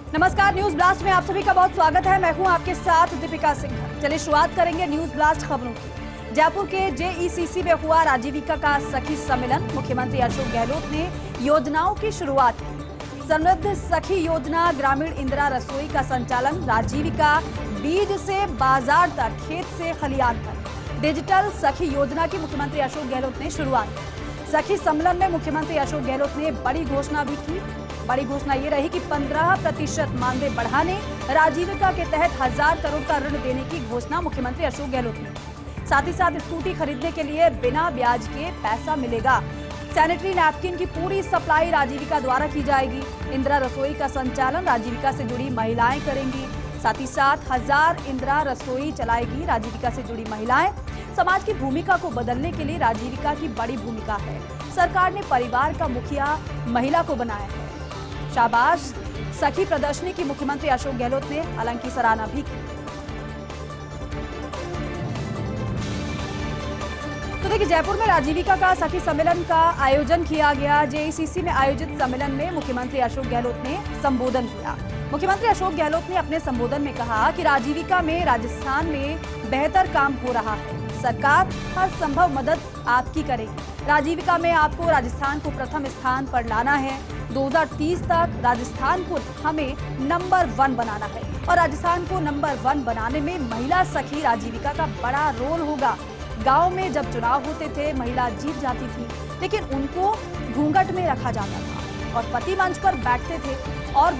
नमस्कार, news blast में आप सभी का बहुत स्वागत है। मैं हूं आपके साथ दीपिका सिंह। चलिए शुरुआत करेंगे न्यूज ब्लास्ट खबरों की। जयपुर के जेईसीसी में हुआ राजीविका का सखी सम्मेलन। मुख्यमंत्री अशोक गहलोत ने योजनाओं की शुरुआत की। समृद्ध सखी योजना, ग्रामीण इंदिरा रसोई का संचालन, राजीविका बीज से बाजार तक, खेत से खलियान तक। डिजिटल सखी योजना की मुख्यमंत्री अशोक गहलोत ने शुरुआत की। सखी सम्मेलन में मुख्यमंत्री अशोक गहलोत ने बड़ी घोषणा भी की। बड़ी घोषणा ये रही कि 15% मानदेय बढ़ाने, राजीविका के तहत 1000 करोड़ का ऋण देने की घोषणा मुख्यमंत्री अशोक गहलोत ने। साथ ही साथ स्कूटी खरीदने के लिए बिना ब्याज के पैसा मिलेगा। सैनिटरी नैपकिन की पूरी सप्लाई राजीविका द्वारा की जाएगी। इंदिरा रसोई का संचालन राजीविका से जुड़ी महिलाएं करेंगी। साथ ही साथ 1000 इंदिरा रसोई चलाएगी राजीविका से जुड़ी महिलाएं। समाज की भूमिका को बदलने के लिए राजीविका की बड़ी भूमिका है। सरकार ने परिवार का मुखिया महिला को बनाया है। शाबाश सखी प्रदर्शनी की मुख्यमंत्री अशोक गहलोत ने हालांकि सराहना भी की। तो देखिए, जयपुर में राजीविका का सखी सम्मेलन का आयोजन किया गया। जेईसीसी में आयोजित सम्मेलन में मुख्यमंत्री अशोक गहलोत ने संबोधन किया। मुख्यमंत्री अशोक गहलोत ने अपने संबोधन में कहा कि राजीविका में राजस्थान में बेहतर काम हो रहा है। सरकार हर संभव मदद आपकी करेगी। राजीविका में आपको राजस्थान को प्रथम स्थान पर लाना है। 2030 तक राजस्थान को हमें नंबर 1 बनाना है और राजस्थान को नंबर 1 बनाने में महिला सखी राजीविका का बड़ा रोल होगा। गांव में जब चुनाव होते थे, महिला जीत जाती थी, लेकिन उनको घूंघट में रखा जाता था और पति मंच पर बैठते थे और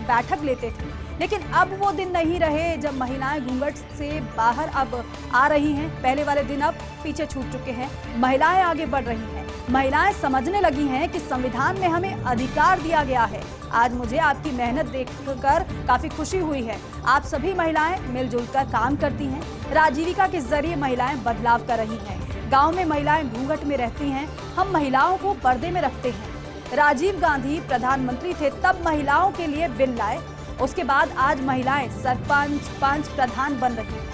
बैठक लेते थे। लेकिन अब वो दिन नहीं रहे जब महिलाएं घूंघट से बाहर अब आ रही हैं। पहले वाले दिन अब पीछे छूट चुके हैं। महिलाएं आगे बढ़ रही हैं। महिलाएं समझने लगी हैं कि संविधान में हमें अधिकार दिया गया है। आज मुझे आपकी मेहनत देखकर काफी खुशी हुई है। आप सभी महिलाएं मिलजुल कर काम करती हैं। राजीविका के जरिए महिलाएं बदलाव कर रही हैं। गांव में महिलाएं घूंघट में रहती हैं। हम महिलाओं को पर्दे में रखते हैं। राजीव गांधी प्रधानमंत्री थे, तब महिलाओं के लिए बिल लाए। उसके बाद आज महिलाएं सरपंच, पंच, प्रधान बन रही हैं।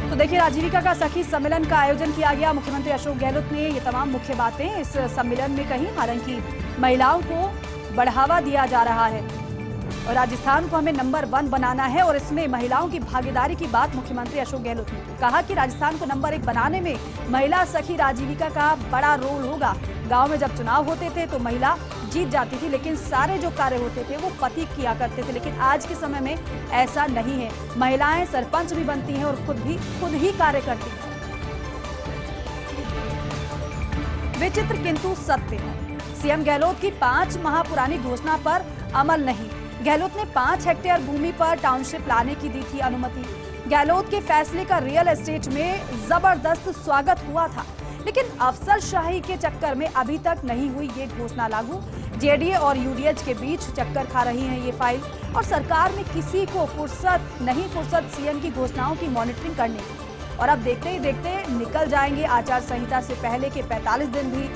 तो देखिए, राजीविका का सखी सम्मेलन का आयोजन किया गया। मुख्यमंत्री अशोक गहलोत ने ये तमाम मुख्य बातें इस सम्मेलन में कही। हालांकि महिलाओं को बढ़ावा दिया जा रहा है और राजस्थान को हमें नंबर 1 बनाना है और इसमें महिलाओं की भागीदारी की बात मुख्यमंत्री अशोक गहलोत ने कहा कि राजस्थान को नंबर 1 बनाने में महिला सखी राजीविका का बड़ा रोल होगा। गांव में जब चुनाव होते थे तो महिला जीत जाती थी, लेकिन सारे जो कार्य होते थे वो पति किया करते थे। लेकिन आज के समय में ऐसा नहीं है। महिलाएं सरपंच भी बनती हैं और खुद ही कार्य करती हैं। विचित्र किंतु सत्य है। सीएम गहलोत की 5 माह पुरानी घोषणा पर अमल नहीं। गहलोत ने 5 हेक्टेयर भूमि पर टाउनशिप लाने की दी थी अनुमति। गहलोत के फैसले का रियल एस्टेट में जबरदस्त स्वागत हुआ था, लेकिन अफसरशाही के चक्कर में अभी तक नहीं हुई ये घोषणा लागू। जेडीए और यूडीएच के बीच चक्कर खा रही है ये फाइल और सरकार में किसी को फुर्सत सीएम की घोषणाओं की मॉनिटरिंग करने की। और अब देखते ही देखते निकल जाएंगे आचार संहिता से पहले के 45 दिन भी।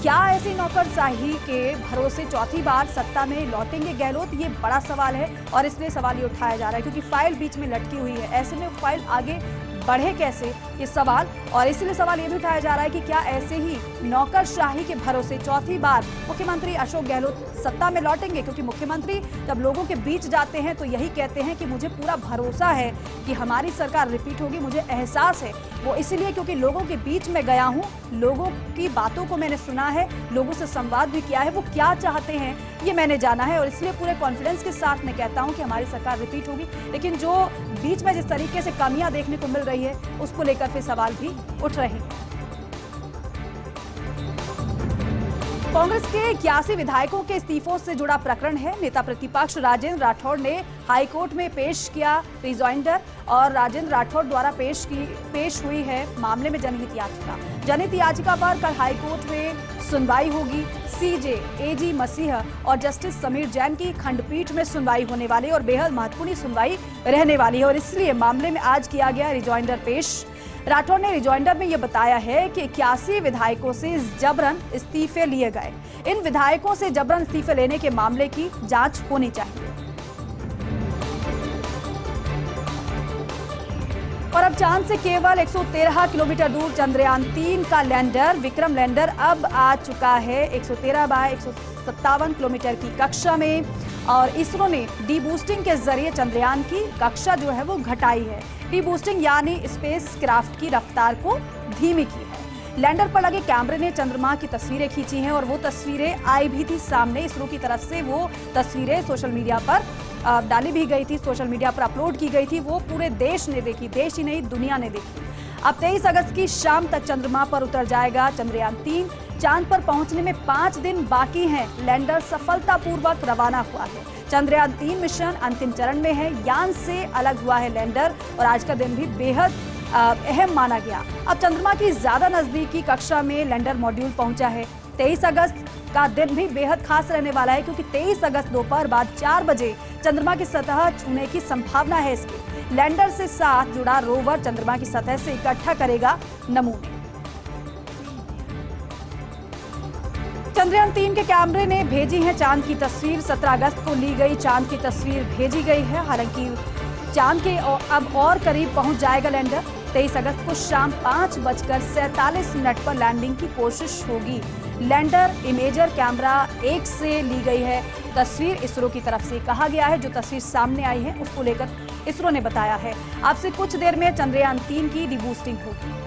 क्या ऐसी नौकरशाही के भरोसे चौथी बार सत्ता में लौटेंगे गहलोत? ये बड़ा सवाल है और इसलिए सवाल ये उठाया जा रहा है क्योंकि फाइल बीच में लटकी हुई है। ऐसे में फाइल आगे बढ़े कैसे, ये सवाल। और इसलिए सवाल ये भी उठाया जा रहा है कि क्या ऐसे ही नौकरशाही के भरोसे चौथी बार मुख्यमंत्री अशोक गहलोत सत्ता में लौटेंगे? क्योंकि मुख्यमंत्री जब लोगों के बीच जाते हैं तो यही कहते हैं कि मुझे पूरा भरोसा है कि हमारी सरकार रिपीट होगी, मुझे एहसास है। वो इसलिए क्योंकि लोगों के बीच में गया हूँ, लोगों की बातों को मैंने सुना है, लोगों से संवाद भी किया है, वो क्या चाहते हैं ये मैंने जाना है और इसलिए पूरे कॉन्फिडेंस के साथ मैं कहता हूँ कि हमारी सरकार रिपीट होगी। लेकिन जो बीच में जिस तरीके से कमियां देखने को मिल रही है उसको लेकर फिर सवाल भी उठ रहे हैं। कांग्रेस के 81 विधायकों के इस्तीफों से जुड़ा प्रकरण है। नेता प्रतिपक्ष राजेंद्र राठौड़ ने हाईकोर्ट में पेश किया रिजॉइंडर और राजेंद्र राठौड़ द्वारा पेश हुई है मामले में जनहित याचिका। जनहित याचिका पर कल हाईकोर्ट में सुनवाई होगी। सीजे एजी मसीह और जस्टिस समीर जैन की खंडपीठ में सुनवाई होने वाली और बेहद महत्वपूर्ण सुनवाई रहने वाली है और इसलिए मामले में आज किया गया रिजॉइंडर पेश। राठौड़ ने रिजॉइंडर में यह बताया है कि 81 विधायकों से जबरन इस्तीफे लिए गए। इन विधायकों से जबरन इस्तीफे लेने के मामले की जांच होनी चाहिए। और अब चांद से केवल 113 किलोमीटर दूर चंद्रयान 3 का लैंडर विक्रम लैंडर अब आ चुका है 113 बाय 157 किलोमीटर की कक्षा में। और इसरो ने डी बूस्टिंग के जरिए चंद्रयान की कक्षा जो है वो घटाई है। डी बूस्टिंग यानी स्पेस क्राफ्ट की रफ्तार को धीमी की है। लैंडर पर लगे कैमरे ने चंद्रमा की तस्वीरें खींची हैं और वो तस्वीरें आई भी थी सामने। इसरो की तरफ से वो तस्वीरें सोशल मीडिया पर डाली भी गई थी, सोशल मीडिया पर अपलोड की गई थी। वो पूरे देश ने देखी, देश ही नहीं दुनिया ने देखी। अब 23 अगस्त की शाम तक चंद्रमा पर उतर जाएगा चंद्रयान 3। चांद पर पहुंचने में 5 दिन बाकी हैं। लैंडर सफलतापूर्वक रवाना हुआ है। चंद्रयान 3 मिशन अंतिम चरण में है। यान से अलग हुआ है लैंडर और आज का दिन भी बेहद अहम माना गया। अब चंद्रमा की ज्यादा नजदीकी कक्षा में लैंडर मॉड्यूल पहुंचा है। 23 अगस्त का दिन भी बेहद खास रहने वाला है क्योंकि 23 अगस्त दोपहर बाद 4 बजे चंद्रमा की सतह छूने की संभावना है। इसके लैंडर से साथ जुड़ा रोवर चंद्रमा की सतह से इकट्ठा करेगा नमूने। चंद्रयान 3 के कैमरे ने भेजी है चांद की तस्वीर। 17 अगस्त को ली गई चांद की तस्वीर भेजी गई है। हालांकि चांद के अब और करीब पहुंच जाएगा लैंडर। 23 अगस्त को शाम 5:47 पर लैंडिंग की कोशिश होगी। लैंडर इमेजर कैमरा 1 से ली गई है तस्वीर। इसरो की तरफ से कहा गया है, जो तस्वीर सामने आई है उसको लेकर इसरो ने बताया है अब से कुछ देर में चंद्रयान 3 की डीबूस्टिंग होगी।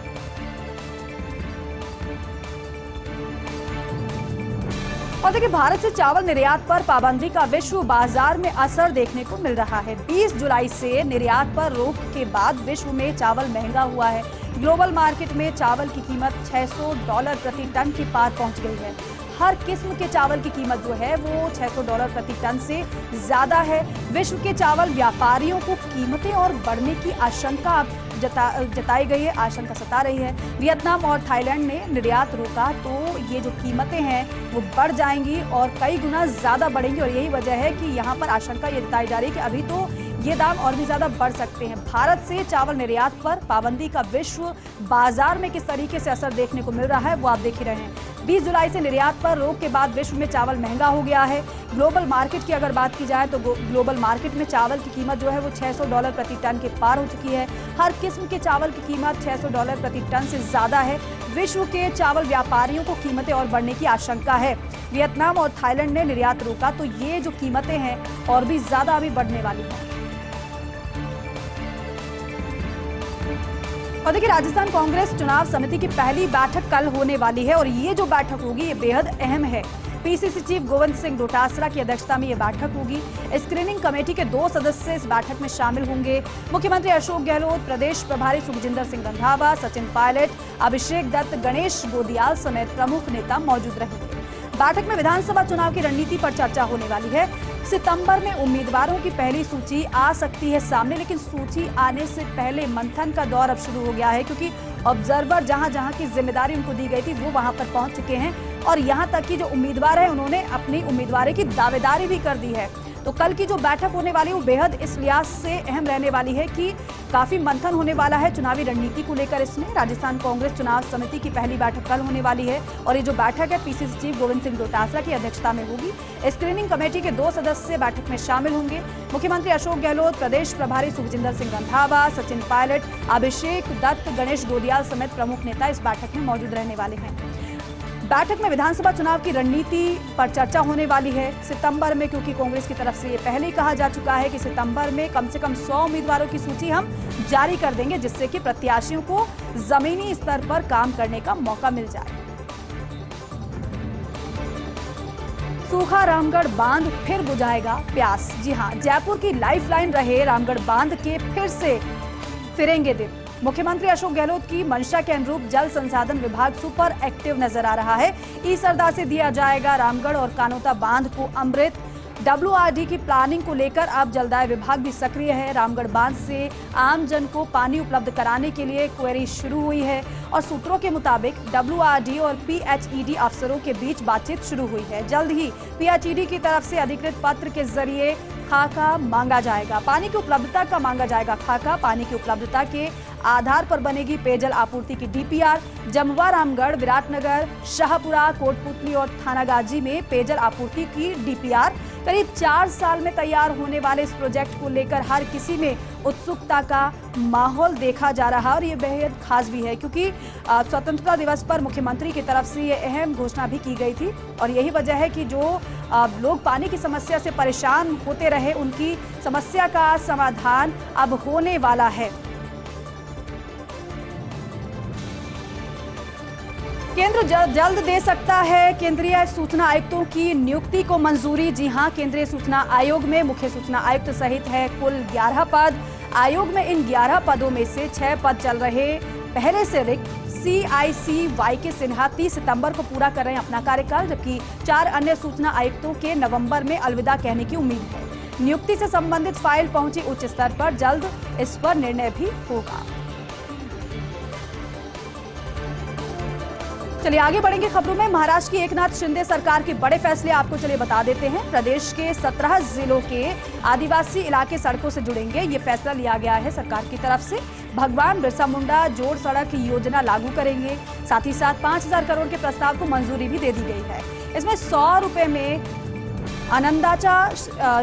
और देखिए, भारत से चावल निर्यात पर पाबंदी का विश्व बाजार में असर देखने को मिल रहा है। 20 जुलाई से निर्यात पर रोक के बाद विश्व में चावल महंगा हुआ है। ग्लोबल मार्केट में चावल की कीमत $600 प्रति टन के पार पहुंच गई है। हर किस्म के चावल की कीमत जो है वो $600 प्रति टन से ज्यादा है। विश्व के चावल व्यापारियों को कीमतें और बढ़ने की आशंका जताई गई है, आशंका सता रही है। वियतनाम और थाईलैंड ने निर्यात रोका तो ये जो कीमतें हैं वो बढ़ जाएंगी और कई गुना ज्यादा बढ़ेंगी। और यही वजह है कि यहाँ पर आशंका ये जताई जा रही है कि अभी तो ये दाम और भी ज्यादा बढ़ सकते हैं। भारत से चावल निर्यात पर पाबंदी का विश्व बाजार में किस तरीके से असर देखने को मिल रहा है वो आप देख ही रहे हैं। 20 जुलाई से निर्यात पर रोक के बाद विश्व में चावल महंगा हो गया है। ग्लोबल मार्केट की अगर बात की जाए तो ग्लोबल मार्केट में चावल की कीमत जो है वो $600 प्रति टन के पार हो चुकी है। हर किस्म के चावल की कीमत $600 प्रति टन से ज्यादा है। विश्व के चावल व्यापारियों को कीमतें और बढ़ने की आशंका है। वियतनाम और थाईलैंड ने निर्यात रोका तो ये जो कीमतें हैं और भी ज्यादा अभी बढ़ने वाली है। और देखिए, राजस्थान कांग्रेस चुनाव समिति की पहली बैठक कल होने वाली है और ये जो बैठक होगी ये बेहद अहम है। पीसीसी चीफ गोविंद सिंह डोटासरा की अध्यक्षता में ये बैठक होगी। स्क्रीनिंग कमेटी के 2 सदस्य इस बैठक में शामिल होंगे। मुख्यमंत्री अशोक गहलोत, प्रदेश प्रभारी सुखजिंदर सिंह रंधावा, सचिन पायलट, अभिषेक दत्त, गणेश गोदियाल समेत प्रमुख नेता मौजूद रहेंगे। बैठक में विधानसभा चुनाव की रणनीति पर चर्चा होने वाली है। सितंबर में उम्मीदवारों की पहली सूची आ सकती है सामने, लेकिन सूची आने से पहले मंथन का दौर अब शुरू हो गया है क्योंकि ऑब्जर्वर जहां की जिम्मेदारी उनको दी गई थी वो वहां पर पहुंच चुके हैं और यहां तक कि जो उम्मीदवार है उन्होंने अपनी उम्मीदवारी की दावेदारी भी कर दी है। तो कल की जो बैठक होने वाली है वो बेहद इस लिहाज से अहम रहने वाली है कि काफी मंथन होने वाला है चुनावी रणनीति को लेकर। इसमें राजस्थान कांग्रेस चुनाव समिति की पहली बैठक कल होने वाली है और ये जो बैठक है पीसीसी चीफ गोविंद सिंह डोटासरा की अध्यक्षता में होगी। स्क्रीनिंग कमेटी के 2 सदस्य बैठक में शामिल होंगे। मुख्यमंत्री अशोक गहलोत, प्रदेश प्रभारी सुखजिंदर सिंह रंधावा, सचिन पायलट, अभिषेक दत्त, गणेश गोदियाल समेत प्रमुख नेता इस बैठक में मौजूद रहने वाले हैं। बैठक में विधानसभा चुनाव की रणनीति पर चर्चा होने वाली है सितंबर में, क्योंकि कांग्रेस की तरफ से ये पहले ही कहा जा चुका है कि सितंबर में कम से कम 100 उम्मीदवारों की सूची हम जारी कर देंगे जिससे कि प्रत्याशियों को जमीनी स्तर पर काम करने का मौका मिल जाए। सूखा रामगढ़ बांध फिर बुझाएगा प्यास। जी हां, जयपुर की लाइफलाइन रहे रामगढ़ बांध के फिर से फिरेंगे दिन। मुख्यमंत्री अशोक गहलोत की मंशा के अनुरूप जल संसाधन विभाग सुपर एक्टिव नजर आ रहा है। ई सरदा से दिया जाएगा रामगढ़ और कानोता बांध को अमृत। WRD की प्लानिंग को लेकर अब जलदाय विभाग भी सक्रिय है। रामगढ़ बांध से आम जन को पानी उपलब्ध कराने के लिए क्वेरी शुरू हुई है और सूत्रों के मुताबिक WRD और PHED अफसरों के बीच बातचीत शुरू हुई है। जल्द ही PHED की तरफ से अधिकृत पत्र के जरिए खाका मांगा जाएगा। पानी की उपलब्धता का मांगा जाएगा खाका। पानी की उपलब्धता के आधार पर बनेगी पेयजल आपूर्ति की DPR। जमुआ, रामगढ़, विराटनगर, शाहपुरा, कोटपुतली और थानागाजी में पेयजल आपूर्ति की DPR करीब 4 साल में तैयार होने वाले इस प्रोजेक्ट को लेकर हर किसी में उत्सुकता का माहौल देखा जा रहा है और ये बेहद खास भी है क्योंकि स्वतंत्रता दिवस पर मुख्यमंत्री की तरफ से ये अहम घोषणा भी की गई थी और यही वजह है कि जो लोग पानी की समस्या से परेशान होते रहे उनकी समस्या का समाधान अब होने वाला है। केंद्र जल्द दे सकता है केंद्रीय सूचना आयुक्तों की नियुक्ति को मंजूरी। जी हां, केंद्रीय सूचना आयोग में मुख्य सूचना आयुक्त सहित है कुल 11 पद। आयोग में इन 11 पदों में से 6 पद चल रहे पहले से रिक्त। CIC YK सिन्हा 30 सितंबर को पूरा कर रहे हैं अपना कार्यकाल, जबकि 4 अन्य सूचना आयुक्तों के नवंबर में अलविदा कहने की उम्मीद है। नियुक्ति से संबंधित फाइल पहुंची उच्च स्तर पर, जल्द इस पर निर्णय भी होगा। चलिए आगे बढ़ेंगे खबरों में। महाराष्ट्र की एकनाथ शिंदे सरकार के बड़े फैसले आपको चलिए बता देते हैं। प्रदेश के 17 जिलों के आदिवासी इलाके सड़कों से जुड़ेंगे, ये फैसला लिया गया है सरकार की तरफ से। भगवान बिरसा मुंडा जोड़ सड़क योजना लागू करेंगे, साथ ही साथ 5000 करोड़ के प्रस्ताव को मंजूरी भी दे दी गई है। इसमें 100 रुपए में आनंदाचा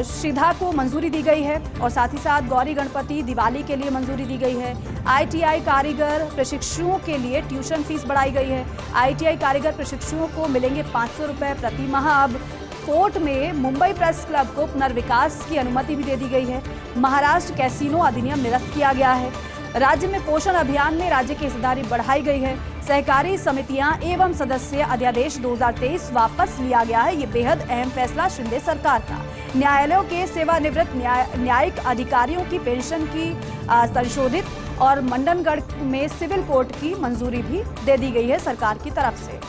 श्रीधा को मंजूरी दी गई है और साथ ही साथ गौरी गणपति दिवाली के लिए मंजूरी दी गई है। ITI कारीगर प्रशिक्षुओं के लिए ट्यूशन फीस बढ़ाई गई है। ITI कारीगर प्रशिक्षुओं को मिलेंगे 500 रुपए प्रति माह। अब कोर्ट में मुंबई प्रेस क्लब को पुनर्विकास की अनुमति भी दे दी गई है। महाराष्ट्र कैसीनो अधिनियम निरस्त किया गया है। राज्य में पोषण अभियान में राज्य की हिस्सेदारी बढ़ाई गई है। सहकारी समितियां एवं सदस्य अध्यादेश 2023 वापस लिया गया है। ये बेहद अहम फैसला शिंदे सरकार का। न्यायालयों के सेवानिवृत्त न्यायिक अधिकारियों की पेंशन की संशोधित और मंडनगढ़ में सिविल कोर्ट की मंजूरी भी दे दी गई है सरकार की तरफ से।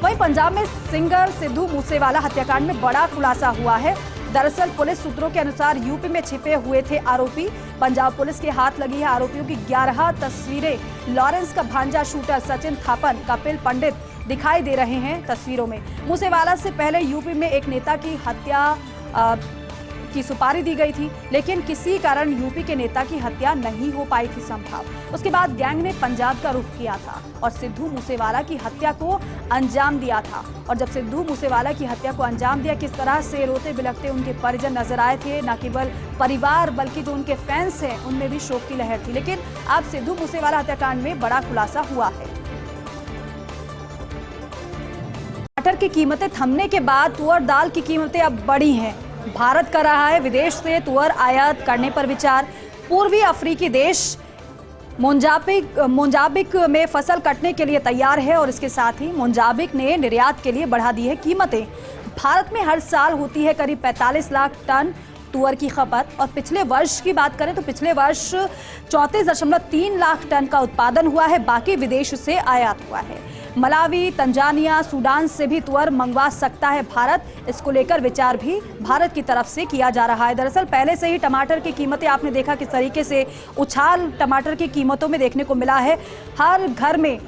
वहीं पंजाब में सिंगर सिद्धू मूसेवाला हत्याकांड में बड़ा खुलासा हुआ है। दरअसल पुलिस सूत्रों के अनुसार यूपी में छिपे हुए थे आरोपी। पंजाब पुलिस के हाथ लगी है आरोपियों की 11 तस्वीरें। लॉरेंस का भांजा शूटर सचिन थापन, कपिल पंडित दिखाई दे रहे हैं तस्वीरों में। मूसेवाला से पहले यूपी में एक नेता की हत्या की सुपारी दी गई थी, लेकिन किसी कारण यूपी के नेता की हत्या नहीं हो पाई थी संभव। उसके बाद गैंग ने पंजाब का रुख किया था और सिद्धू मूसेवाला की हत्या को अंजाम दिया था। और जब सिद्धू मूसेवाला की हत्या को अंजाम दिया, किस तरह से रोते बिलखते उनके परिजन नजर आए थे। न केवल परिवार बल्कि जो उनके फैंस हैं उनमें भी शोक की लहर थी। लेकिन अब सिद्धू मूसेवाला हत्याकांड में बड़ा खुलासा हुआ है। टमाटर की कीमतें थमने के बाद तुअर दाल की कीमतें अब बढ़ी हैं। भारत कर रहा है विदेश से तुअर आयात करने पर विचार। पूर्वी अफ्रीकी देश मोजाम्बिक में फसल कटने के लिए तैयार है और इसके साथ ही मोजाम्बिक ने निर्यात के लिए बढ़ा दी है कीमतें। भारत में हर साल होती है करीब 45 लाख टन तुअर की खपत और पिछले वर्ष की बात करें तो पिछले वर्ष 34.3 लाख टन का उत्पादन हुआ है, बाकी विदेश से आयात हुआ है। मलावी, तंजानिया, सूडान से भी तुअर मंगवा सकता है भारत। इसको लेकर विचार भी भारत की तरफ से किया जा रहा है। दरअसल पहले से ही टमाटर की कीमतें आपने देखा किस तरीके से उछाल टमाटर की कीमतों में देखने को मिला है। हर घर में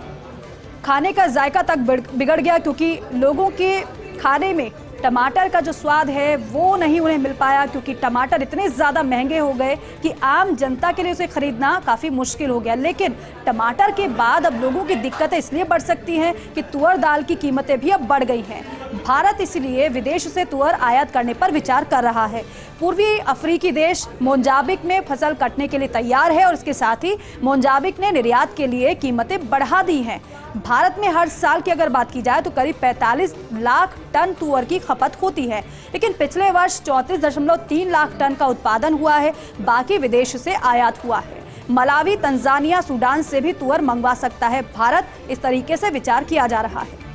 खाने का जायका तक बिगड़ गया क्योंकि लोगों के खाने में टमाटर का जो स्वाद है वो नहीं उन्हें मिल पाया, क्योंकि टमाटर इतने ज़्यादा महंगे हो गए कि आम जनता के लिए उसे खरीदना काफ़ी मुश्किल हो गया। लेकिन टमाटर के बाद अब लोगों की दिक्कतें इसलिए बढ़ सकती हैं कि तुअर दाल की कीमतें भी अब बढ़ गई हैं। भारत इसलिए विदेश से तुअर आयात करने पर विचार कर रहा है। पूर्वी अफ्रीकी देश मोजाम्बिक में फसल कटने के लिए तैयार है और इसके साथ ही मोजाम्बिक ने निर्यात के लिए कीमतें बढ़ा दी हैं। भारत में हर साल की अगर बात की जाए तो करीब 45 लाख टन तुअर की खपत होती है, लेकिन पिछले वर्ष 34.3 लाख टन का उत्पादन हुआ है, बाकी विदेश से आयात हुआ है। मलावी, तंजानिया, सूडान से भी तुअर मंगवा सकता है भारत। इस तरीके से विचार किया जा रहा है।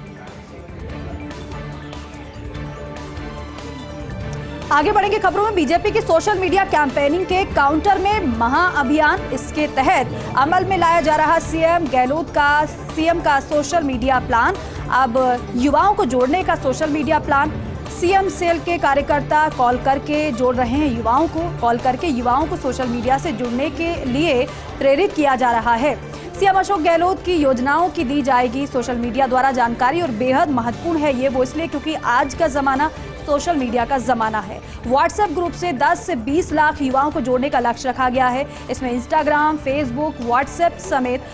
आगे बढ़ेंगे खबरों में। बीजेपी की सोशल मीडिया कैंपेनिंग के काउंटर में महाअभियान, इसके तहत अमल में लाया जा रहा सीएम का सोशल मीडिया प्लान। अब युवाओं को जोड़ने का social media plan. CM cell के कार्यकर्ता कॉल करके जोड़ रहे हैं युवाओं को। कॉल करके युवाओं को सोशल मीडिया से जुड़ने के लिए प्रेरित किया जा रहा है। सीएम अशोक गहलोत की योजनाओं की दी जाएगी सोशल मीडिया द्वारा जानकारी और बेहद महत्वपूर्ण है ये वो इसलिए क्योंकि आज का जमाना सोशल मीडिया का जमाना है। व्हाट्सएप ग्रुप से 10 से 20 लाख युवाओं को जोड़ने का लक्ष्य रखा गया है। इसमें इंस्टाग्राम, फेसबुक, व्हाट्सएप समेत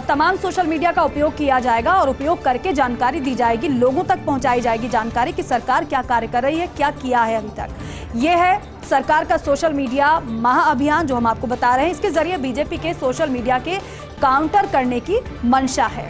तमाम सोशल मीडिया का उपयोग किया जाएगा और उपयोग करके जानकारी दी जाएगी, लोगों तक पहुंचाई जाएगी जानकारी कि सरकार क्या कार्य कर रही है, क्या किया है अभी तक। ये है सरकार का सोशल मीडिया महाअभियान जो हम आपको बता रहे हैं। इसके जरिए बीजेपी के सोशल मीडिया के काउंटर करने की मंशा है।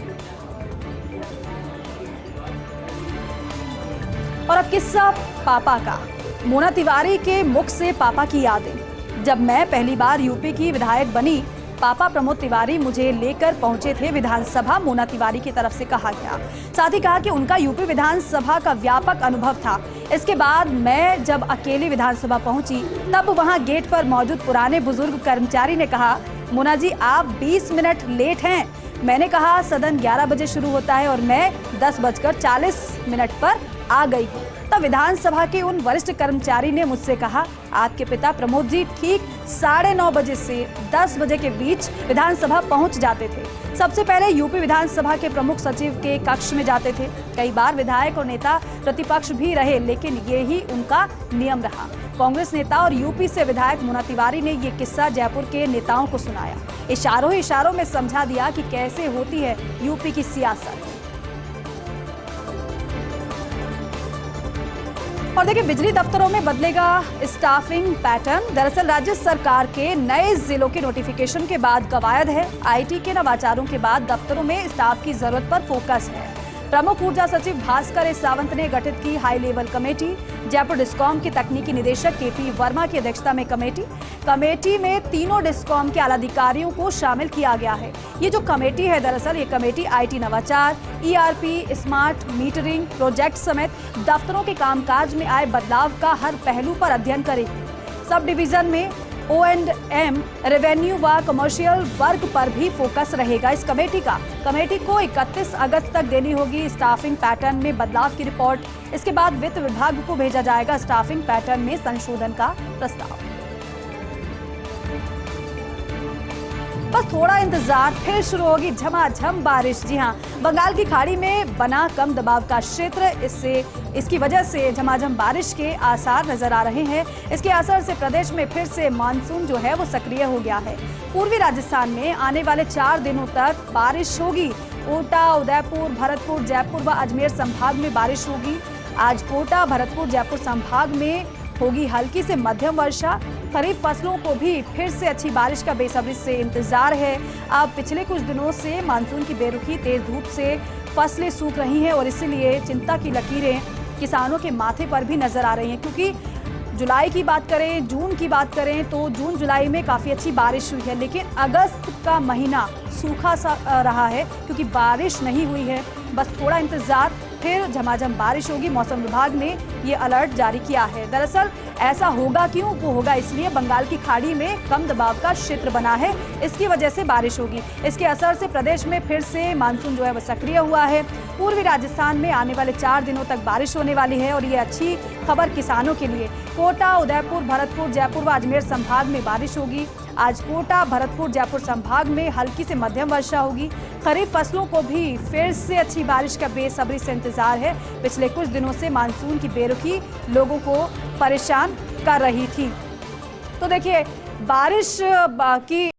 और अब किस्सा पापा का। मोना तिवारी के मुख से पापा की यादें। जब मैं पहली बार यूपी की विधायक बनी, पापा प्रमोद तिवारी मुझे लेकर पहुंचे थे विधानसभा, मोना तिवारी की तरफ से कहा गया। साथ ही कहा कि उनका यूपी विधानसभा का व्यापक अनुभव था। इसके बाद मैं जब अकेली विधानसभा पहुंची, तब वहां गेट पर मौजूद पुराने बुजुर्ग कर्मचारी ने कहा, मोना जी आप 20 मिनट लेट हैं। मैंने कहा सदन 11 बजे शुरू होता है और मैं 10:40 पर आ गई हूँ। तब विधानसभा के उन वरिष्ठ कर्मचारी ने मुझसे कहा, आपके पिता प्रमोद जी ठीक 9:30 बजे से 10 बजे के बीच विधानसभा पहुंच जाते थे। सबसे पहले यूपी विधानसभा के प्रमुख सचिव के कक्ष में जाते थे। कई बार विधायक और नेता प्रतिपक्ष भी रहे, लेकिन ये ही उनका नियम रहा। कांग्रेस नेता और यूपी से विधायक मोना तिवारी ने ये किस्सा जयपुर के नेताओं को सुनाया। इशारों ही इशारों में समझा दिया कि कैसे होती है यूपी की सियासत। और देखिए, बिजली दफ्तरों में बदलेगा स्टाफिंग पैटर्न। दरअसल राज्य सरकार के नए जिलों के नोटिफिकेशन के बाद कवायद है। आईटी के नवाचारों के बाद दफ्तरों में स्टाफ की जरूरत पर फोकस है। प्रमुख ऊर्जा सचिव भास्कर एस सावंत ने गठित की high level committee. Jaipur discom के तकनीकी निदेशक केपी वर्मा की अध्यक्षता में कमेटी में तीनों डिस्कॉम के आलाधिकारियों को शामिल किया गया है। ये जो कमेटी है, दरअसल ये कमेटी आईटी नवाचार, ईआरपी, स्मार्ट मीटरिंग प्रोजेक्ट समेत दफ्तरों के कामकाज में आए बदलाव का हर पहलू पर अध्ययन करेगी। सब डिवीजन में O&M, रेवेन्यू व कमर्शियल वर्क पर भी फोकस रहेगा इस कमेटी का। कमेटी को 31 अगस्त तक देनी होगी स्टाफिंग पैटर्न में बदलाव की रिपोर्ट। इसके बाद वित्त विभाग को भेजा जाएगा स्टाफिंग पैटर्न में संशोधन का प्रस्ताव। बस थोड़ा इंतजार, फिर शुरू होगी झमाझम बारिश। जी हां, बंगाल की खाड़ी में बना कम दबाव का क्षेत्र, इसकी वजह से झमाझम बारिश के आसार नजर आ रहे हैं। इसके असर से प्रदेश में फिर से मानसून जो है वो सक्रिय हो गया है। पूर्वी राजस्थान में आने वाले 4 दिनों तक बारिश होगी। कोटा, उदयपुर, भरतपुर, जयपुर व अजमेर संभाग में बारिश होगी। आज कोटा, भरतपुर, जयपुर संभाग में होगी हल्की से मध्यम वर्षा। खरीफ फसलों को भी फिर से अच्छी बारिश का बेसब्री से इंतजार है। अब पिछले कुछ दिनों से मानसून की बेरुखी, तेज धूप से फसलें सूख रही हैं और इसीलिए चिंता की लकीरें किसानों के माथे पर भी नजर आ रही हैं। क्योंकि जुलाई की बात करें, जून की बात करें तो जून जुलाई में काफ़ी अच्छी बारिश हुई है, लेकिन अगस्त का महीना सूखा सा रहा है क्योंकि बारिश नहीं हुई है। बस थोड़ा इंतजार, फिर झमाझम बारिश होगी। मौसम विभाग ने ये अलर्ट जारी किया है। दरअसल ऐसा होगा क्यों? वो होगा इसलिए बंगाल की खाड़ी में कम दबाव का क्षेत्र बना है, इसकी वजह से बारिश होगी। इसके असर से प्रदेश में फिर से मानसून जो है वो सक्रिय हुआ है। पूर्वी राजस्थान में आने वाले 4 दिनों तक बारिश होने वाली है और ये अच्छी खबर किसानों के लिए। कोटा, उदयपुर, भरतपुर, जयपुर व अजमेर संभाग में बारिश होगी। आज कोटा, भरतपुर, जयपुर संभाग में हल्की से मध्यम वर्षा होगी। खरीफ फसलों को भी फिर से अच्छी बारिश का बेसब्री से इंतजार है। पिछले कुछ दिनों से मानसून की बेरुखी लोगों को परेशान कर रही थी। तो देखिए, बारिश की